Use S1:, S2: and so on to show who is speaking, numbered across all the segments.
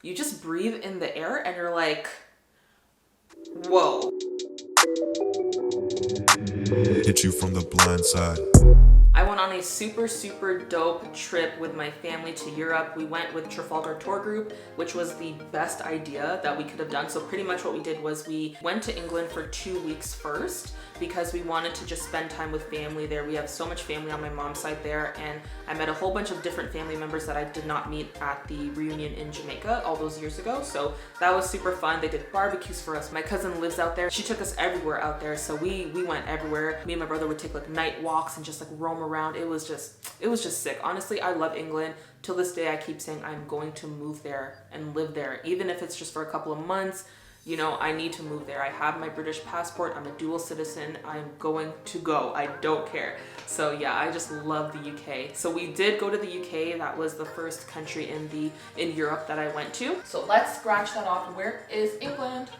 S1: You just breathe in the air and you're like, whoa.
S2: Hit you from the blind side.
S1: I went on a super dope trip with my family to Europe. We went with Trafalgar Tour Group, which was the best idea that we could have done. So pretty much what we did was we went to England for 2 weeks first because we wanted to just spend time with family there. We have so much family on my mom's side there, and I met a whole bunch of different family members that I did not meet at the reunion in Jamaica all those years ago. So that was super fun. They did barbecues for us. My cousin lives out there. She took us everywhere out there. So we went everywhere. Me and my brother would take like night walks and just like roam around. It was just sick. Honestly, I love England. Till this day, I keep saying I'm going to move there and live there, even if it's just for a couple of months. You know, I need to move there. I have my British passport. I'm a dual citizen. I'm going to go. I don't care. So yeah, I just love the UK. So we did go to the UK. That was the first country in Europe that I went to. So let's scratch that off. Where is England?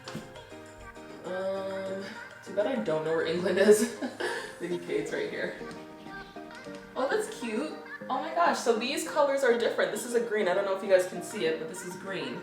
S1: Too bad I don't know where England is. The UK is right here. Oh, that's cute. Oh my gosh, so these colors are different. This is a green. I don't know if you guys can see it, but this is green.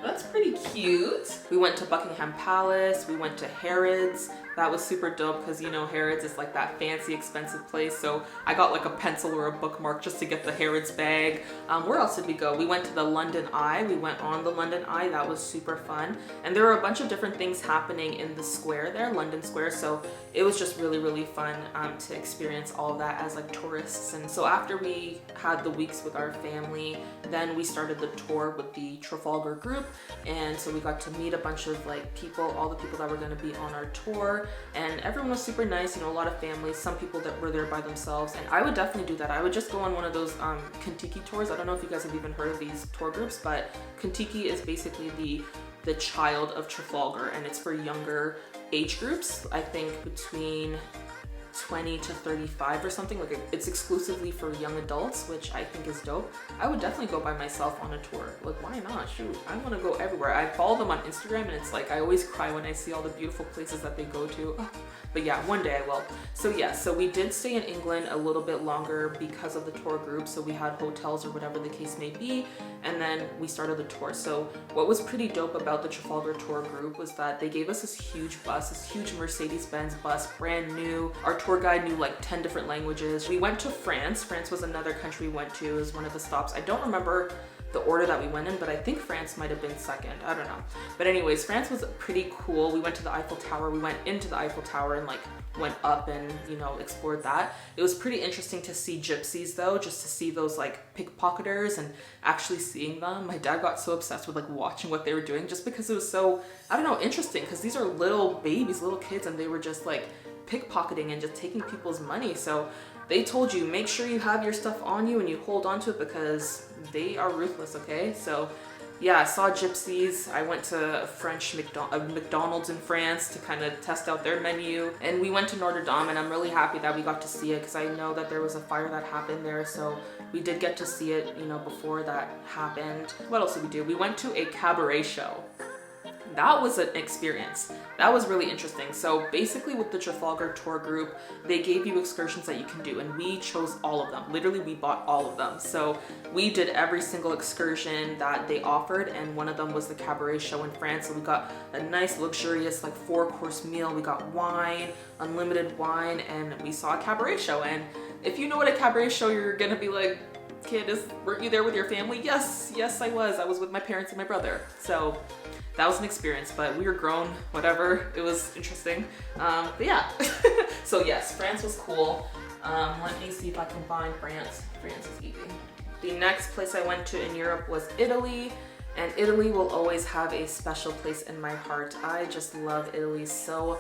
S1: That's pretty cute. We went to Buckingham Palace. We went to Harrods. That was super dope because, you know, Harrods is like that fancy, expensive place. So I got like a pencil or a bookmark just to get the Harrods bag. Where else did we go? We went to the London Eye. We went on the London Eye. That was super fun. And there were a bunch of different things happening in the square there, London Square. So it was just really fun to experience all of that as like tourists. And so after we had the weeks with our family, then we started the tour with the Trafalgar group. And so we got to meet a bunch of like people, all the people that were going to be on our tour, and everyone was super nice. You know, a lot of families, some people that were there by themselves, and I would definitely do that. I would just go on one of those Kentucky tours. I don't know if you guys have even heard of these tour groups, but Kentucky is basically the child of Trafalgar, and it's for younger age groups. I think between 20 to 35 or something. Like, it's exclusively for young adults, which I think is dope. I would definitely go by myself on a tour. Like, why not? Shoot, I want to go everywhere. I follow them on Instagram, and it's like I always cry when I see all the beautiful places that they go to. Oh, but yeah, one day I will. So yeah, so we did stay in England a little bit longer because of the tour group. So we had hotels or whatever the case may be, and then we started the tour. So what was pretty dope about the Trafalgar tour group was that they gave us this huge bus, this huge Mercedes-Benz bus, brand new. Our tour guide knew like 10 different languages. We went to France. France was another country we went to as one of the stops. I don't remember the order that we went in, but I think France might have been second. I don't know. But anyways, France was pretty cool. We went to the Eiffel Tower. We went into the Eiffel Tower and like went up and, you know, explored that. It was pretty interesting to see gypsies though, just to see those like pickpocketers and actually seeing them. My dad got so obsessed with like watching what they were doing just because it was so, I don't know, interesting, because these are little babies, little kids, and they were just like pickpocketing and just taking people's money. So they told you, make sure you have your stuff on you and you hold on to it because they are ruthless, okay? So yeah, I saw gypsies. I went to a French McDonald's in France to kind of test out their menu. And we went to Notre Dame, and I'm really happy that we got to see it because I know that there was a fire that happened there. So we did get to see it, you know, before that happened. What else did we do? We went to a cabaret show. That was an experience. That was really interesting. So basically with the Trafalgar tour group, they gave you excursions that you can do, and we chose all of them. Literally, we bought all of them. So we did every single excursion that they offered, and one of them was the cabaret show in France. So we got a nice luxurious like 4-course meal. We got wine, unlimited wine, and we saw a cabaret show. And if you know what a cabaret show, you're gonna be like, kid, weren't you there with your family? Yes, I was. I was with my parents and my brother. So that was an experience, but we were grown, whatever. It was interesting. But yeah, so yes, France was cool. Let me see if I can find France. France is easy. The next place I went to in Europe was Italy, and Italy will always have a special place in my heart. I just love Italy so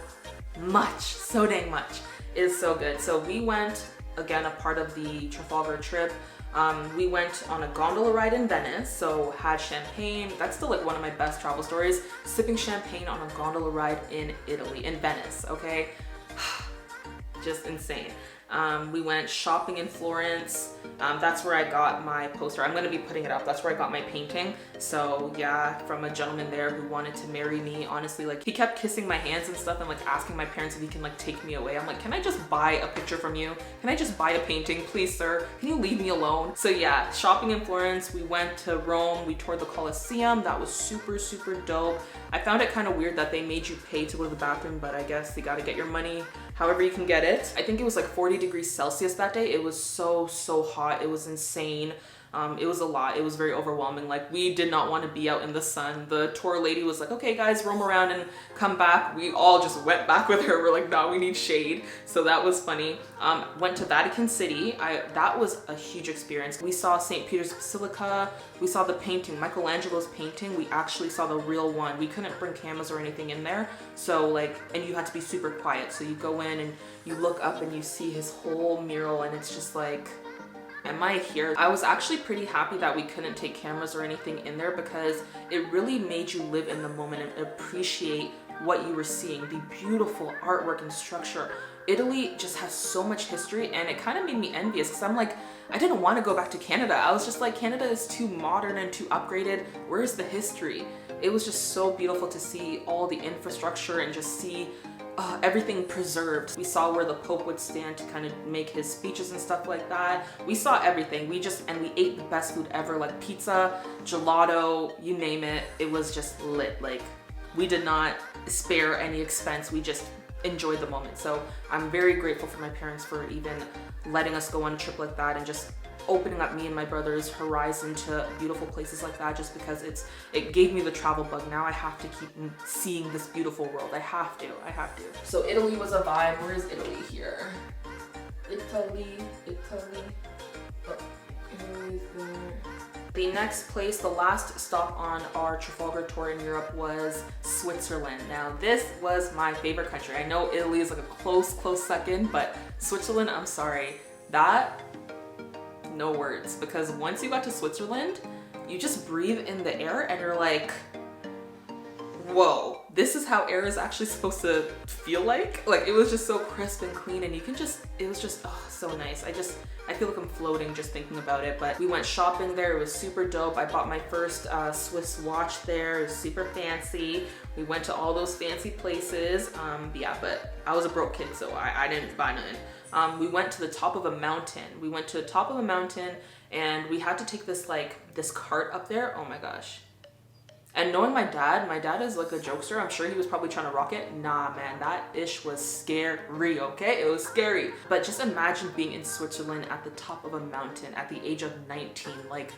S1: much, so dang much. It is so good. So we went, again, a part of the Trafalgar trip. We went on a gondola ride in Venice, so had champagne. That's still like one of my best travel stories, sipping champagne on a gondola ride in Italy, in Venice, okay? Just insane. We went shopping in Florence. That's where I got my poster. I'm gonna be putting it up. That's where I got my painting. So yeah, from a gentleman there who wanted to marry me. Honestly, like he kept kissing my hands and stuff and like asking my parents if he can like take me away. I'm like, can I just buy a picture from you? Can I just buy a painting, please, sir? Can you leave me alone? So yeah, shopping in Florence. We went to Rome. We toured the Colosseum. That was super, super dope. I found it kind of weird that they made you pay to go to the bathroom, but I guess you gotta get your money however you can get it. I think it was like 40 degrees Celsius that day. It was so hot. It was insane. It was a lot. It was very overwhelming. Like we did not want to be out in the sun. The tour lady was like, okay guys, roam around and come back. We all just went back with her. We're like, no, we need shade. So that was funny. Went to Vatican City. That was a huge experience. We saw St. Peter's Basilica. We saw the painting, Michelangelo's painting. We actually saw the real one. We couldn't bring cameras or anything in there. So like, and you had to be super quiet. So you go in and you look up and you see his whole mural and it's just like, am I here? I was actually pretty happy that we couldn't take cameras or anything in there because it really made you live in the moment and appreciate what you were seeing, the beautiful artwork and structure. Italy just has so much history and it kind of made me envious because I'm like, I didn't want to go back to Canada. I was just like, Canada is too modern and too upgraded. Where's the history? It was just so beautiful to see all the infrastructure and just see everything preserved. We saw where the Pope would stand to kind of make his speeches and stuff like that. We saw everything. We ate the best food ever, like pizza, gelato, you name it. It was just lit. Like we did not spare any expense. We just enjoyed the moment. So I'm very grateful for my parents for even letting us go on a trip like that and just opening up me and my brother's horizon to beautiful places like that, just because it gave me the travel bug. Now I have to keep seeing this beautiful world. I have to. So Italy was a vibe. Where is Italy here? Italy. Oh, Italy's there. The next place, the last stop on our Trafalgar tour in Europe was Switzerland. Now this was my favorite country. I know Italy is like a close second, but Switzerland, I'm sorry. No words, because once you got to Switzerland, you just breathe in the air and you're like, whoa, this is how air is actually supposed to feel like. Like it was just so crisp and clean and it was just so nice. I feel like I'm floating just thinking about it. But we went shopping there. It was super dope. I bought my first Swiss watch there. It was super fancy. We went to all those fancy places. Yeah, but I was a broke kid, so I didn't buy nothing. We went to the top of a mountain. And we had to take this cart up there. Oh my gosh. And knowing my dad is like a jokester. I'm sure he was probably trying to rock it. Nah, man, that ish was scary, okay? It was scary. But just imagine being in Switzerland at the top of a mountain at the age of 19. Like,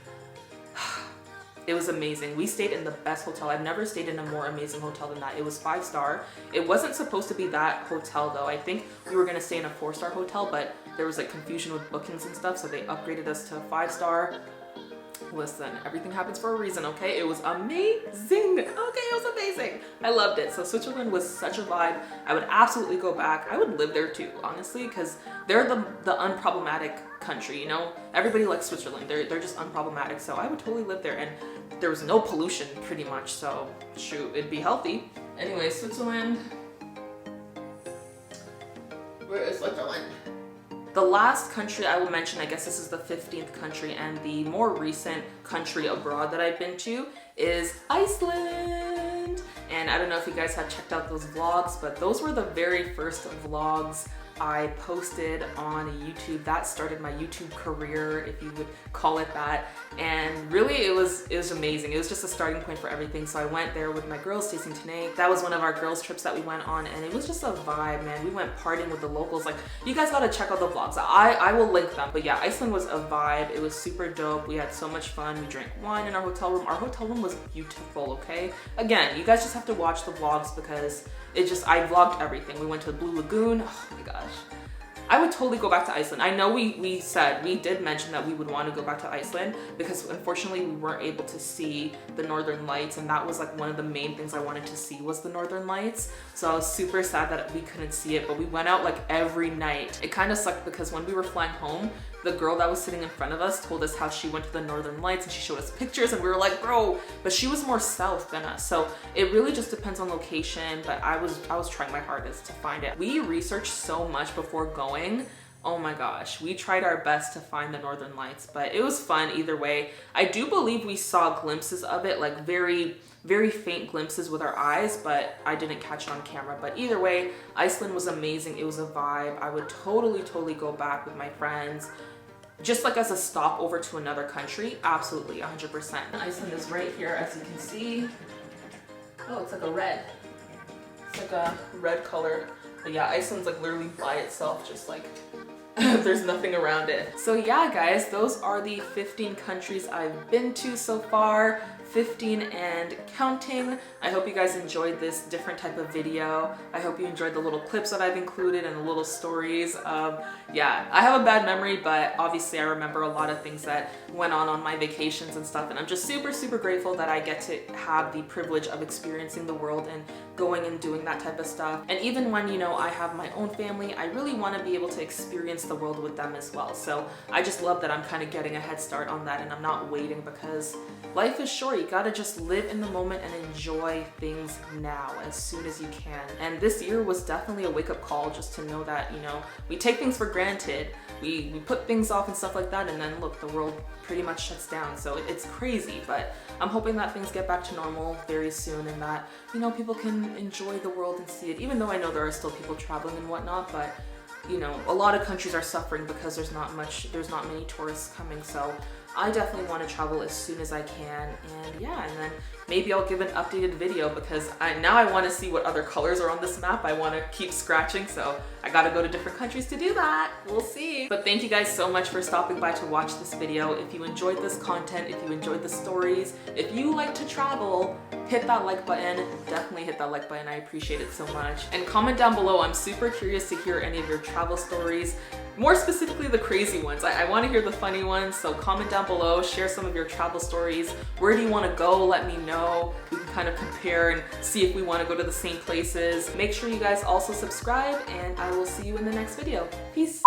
S1: it was amazing. We stayed in the best hotel. I've never stayed in a more amazing hotel than that. It was 5-star. It wasn't supposed to be that hotel though. I think we were gonna stay in a 4-star hotel, but there was like confusion with bookings and stuff, so they upgraded us to a 5-star. Listen, everything happens for a reason, okay? It was amazing. Okay, it was amazing. I loved it. So Switzerland was such a vibe. I would absolutely go back. I would live there too, honestly, because they're the unproblematic country, you know? Everybody likes Switzerland. They're just unproblematic. So I would totally live there, and there was no pollution pretty much. So shoot, it'd be healthy. Anyway, Switzerland. Where is Switzerland? The last country I will mention, I guess this is the 15th country, and the more recent country abroad that I've been to is Iceland. And I don't know if you guys have checked out those vlogs, but those were the very first vlogs I posted on YouTube. That started my YouTube career, if you would call it that. And really it was amazing. It was just a starting point for everything. So I went there with my girls, Stacey and Tanae. That was one of our girls trips that we went on, and it was just a vibe, man. We went partying with the locals. Like, you guys gotta check out the vlogs. I will link them. But yeah, Iceland was a vibe. It was super dope. We had so much fun. We drank wine in our hotel room. Our hotel room was beautiful, okay? Again, you guys just have to watch the vlogs because I vlogged everything. We went to the Blue Lagoon. Oh my gosh. I would totally go back to Iceland. I know we did mention that we would want to go back to Iceland because unfortunately we weren't able to see the Northern Lights, and that was like one of the main things I wanted to see was the Northern Lights. So I was super sad that we couldn't see it, but we went out like every night. It kind of sucked because when we were flying home, the girl that was sitting in front of us told us how she went to the Northern Lights, and she showed us pictures, and we were like, bro, but she was more south than us. So it really just depends on location, but I was trying my hardest to find it. We researched so much before going. Oh my gosh, we tried our best to find the northern lights, but it was fun either way. I do believe we saw glimpses of it, like very faint glimpses with our eyes, but I didn't catch it on camera. But either way, Iceland was amazing. It was a vibe. I would totally go back with my friends, just like as a stopover to another country. Absolutely, 100%. Iceland is right here, as you can see. Oh, it's like a red. It's like a red color. But yeah, Iceland's like literally by itself, just like there's nothing around it. So yeah, guys, those are the 15 countries I've been to so far. 15 and counting. I hope you guys enjoyed this different type of video. I hope you enjoyed the little clips that I've included and the little stories. Yeah, I have a bad memory, but obviously I remember a lot of things that went on my vacations and stuff, and I'm just super grateful that I get to have the privilege of experiencing the world and going and doing that type of stuff. And even when, you know, I have my own family, I really want to be able to experience the world with them as well. So I just love that I'm kind of getting a head start on that, and I'm not waiting, because life is short. You gotta just live in the moment and enjoy things now as soon as you can. And this year was definitely a wake-up call, just to know that, you know, we take things for granted. We put things off and stuff like that, and then look, the world pretty much shuts down. So it's crazy, but I'm hoping that things get back to normal very soon, and that, you know, people can enjoy the world and see it, even though I know there are still people traveling and whatnot. But you know, a lot of countries are suffering because there's not many tourists coming. So I definitely want to travel as soon as I can, and yeah, and then maybe I'll give an updated video, because now I want to see what other colors are on this map. I want to keep scratching, so I gotta go to different countries to do that. We'll see. But thank you guys so much for stopping by to watch this video. If you enjoyed this content, if you enjoyed the stories, if you like to travel, hit that like button. Definitely hit that like button. I appreciate it so much. And comment down below. I'm super curious to hear any of your travel stories. More specifically, the crazy ones. I want to hear the funny ones, so comment down below, share some of your travel stories. Where do you want to go? Let me know. We can kind of compare and see if we want to go to the same places. Make sure you guys also subscribe, and I will see you in the next video. Peace.